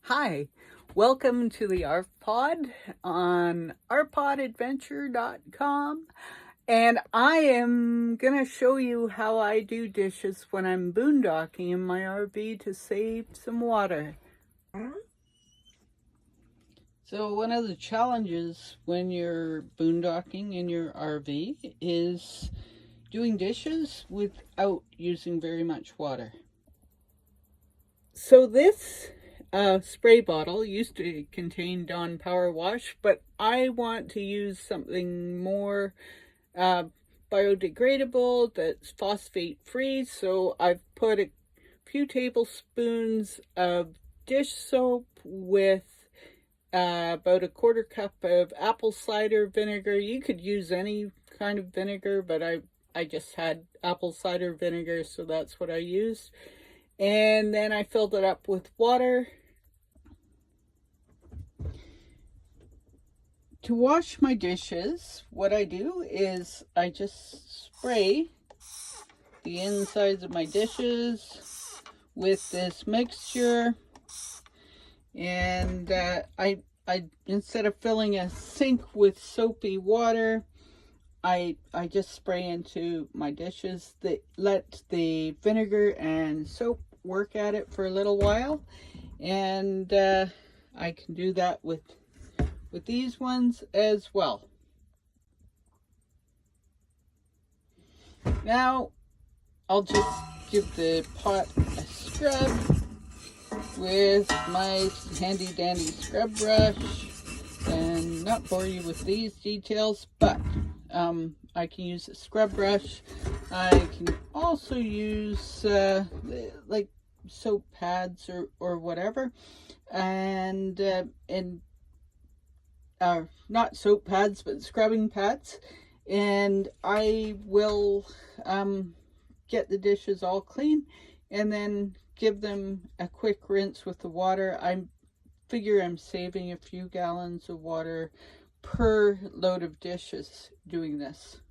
Hi, welcome to the ARF Pod on rpodadventure.com. And I am going to show you how I do dishes when I'm boondocking in my RV to save some water. So one of the challenges when you're boondocking in your RV is doing dishes without using very much water. So this spray bottle used to contain Dawn Power Wash, but I want to use something more biodegradable that's phosphate free. So I've put a few tablespoons of dish soap with about a quarter cup of apple cider vinegar. You could use any kind of vinegar, but I just had apple cider vinegar, so that's what I used. And then I filled it up with water. To wash my dishes, what I do is I just spray the insides of my dishes with this mixture. And I instead of filling a sink with soapy water, I just spray into my dishes. Let the vinegar and soap work at it for a little while, and I can do that with these ones as well. Now I'll just give the pot a scrub with my handy dandy scrub brush and not bore you with these details, but I can use a scrub brush. I can also use like soap pads or whatever, and not soap pads but scrubbing pads, and I will get the dishes all clean and then give them a quick rinse with the water. I figure I'm saving a few gallons of water per load of dishes doing this.